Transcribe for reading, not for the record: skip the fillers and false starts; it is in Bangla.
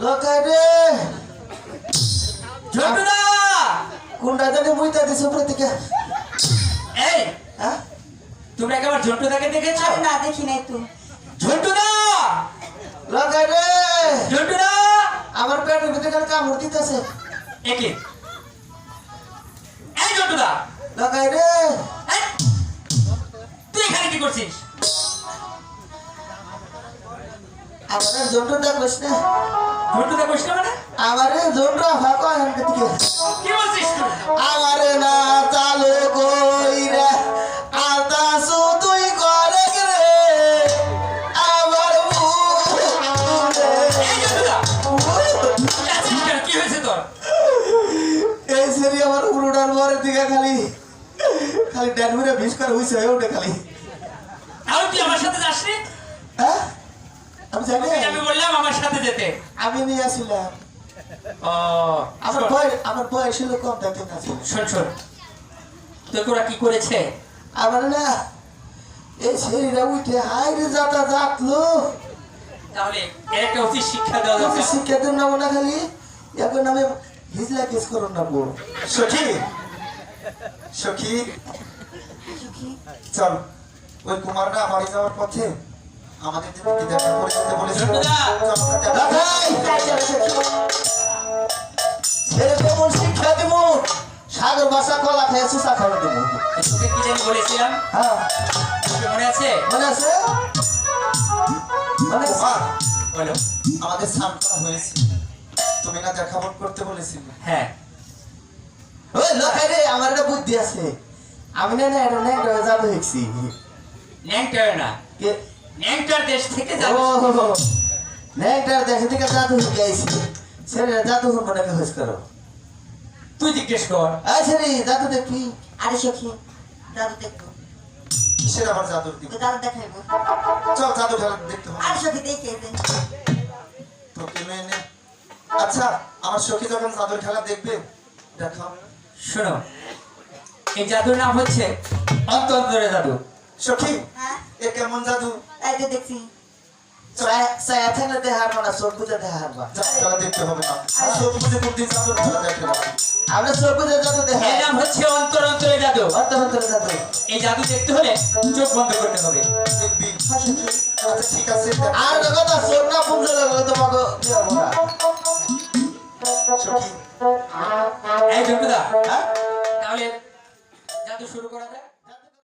লোকাই রে ঝন্টুদা কোনটা জানি মুইতা দিছে উপরে থেকে এই হ্যাঁ তোমরা একবার ঝন্টুদাকে দেখেছো? না দেখি নাই তো। ঝন্টুদা লোকাই রে ঝন্টুদা আমার পেটের ভিতরে কাল কামড় দিতেছে একে এই ঝন্টুদা লোকাই রে এই, তুই এখানে কি করছিস? আমার জন্টুটা কইস না ঝন্টুদা কইস না মানে আমারে জন্টু ফাঁকা এখান থেকে কি বলছিস তুই? আমারে না চালু কইরা আতা শুধুই করে রে আমার এই ঝন্টুদা আছিস কেন? কি হয়েছে তোর? এই সেরি আমার উড়ার পরের দিকে খালি খালি ড্যানমিরে ভিস্কার হইছে হয়ে ওঠে খালি তাহলে তুই আমার সাথে যাসনি? হ্যাঁ আমি জানি তোকে আমি বললাম আমার সাথে যেতে। আমি নিয়ে আসিলাম ও আমার বয়স ছিল কম দেখতে না ছিল শোন শোন তোকে ওরা কি করেছে? আমার না এই সেরিরা উঠে হাইরে যাতা যাতলো তাহলে এর একটা উচিত শিক্ষা দেওয়া তোকে দরকার। শিক্ষা দেন না মনে খালি এখন আমি হিজলা কেস করুন না বউ সখী সখী চল ওই কুমাররা বাড়ি যাওয়ার পথে আমাদের দিদিকে দেখা করে যেতে বলেছিল ঝন্টুদা! চল আমরা দেখা ছেড়ে কেমন শিক্ষা দিব সাগর বাসা কলা খেয়ে সুসা খাওয়া দিব তোকে কি জানি বলেছিলাম? হ্যাঁ তোকে মনে আছে? মনে আছে মনে আছে কুমার বলো। আমাদের স্নান করা হয়েছে তুমি না দেখা করতে বলেছিলে হ্যাঁ ওই লোকাই রে আমার একটা বুদ্ধি আছে আমি না এটা না একটা জাদু হেঁকছি ন্যাংটার না, কে ন্যাংটার দেশ থেকে ও যাবে। না একটা দেখে থেকে জাদু হেঁকে আইছি ছেড়ে জাদু হন মনে হয়েছ করো তুই জিজ্ঞেস কর। আচ্ছা রে জাদু দেখবি আরে সখী দাদু দেখবো, কিসের আবার জাদুর দিব তো দাদু দেখাইবো। চল জাদু খেলা দেখতে হবে আর সখী দেখে দে। তোকে মেয়ে নে। আচ্ছা আমার সখী যখন জাদুর খেলা দেখবে দেখাও শোনো এই জাদুর নাম হচ্ছে অন্তরে জাদু। সখী হ্যাঁ এ কেমন জাদু তাই তো দেখছি। সায়া থাকলে দেহার মানা চোখ বুঝে দেহার মা জাদু খেলা দেখতে হবে না সব বুঝে কোনদিন জাদুর খেলা দেখে না আমরা চোখ বুঝে জাদু দেখা এর নাম হচ্ছে অন্তরে জাদু। অন্তর জাদু এই জাদু দেখতে হলে চোখ বন্ধ করতে হবে। দেখবি আচ্ছা ঠিক আছে দেখ। আর কথা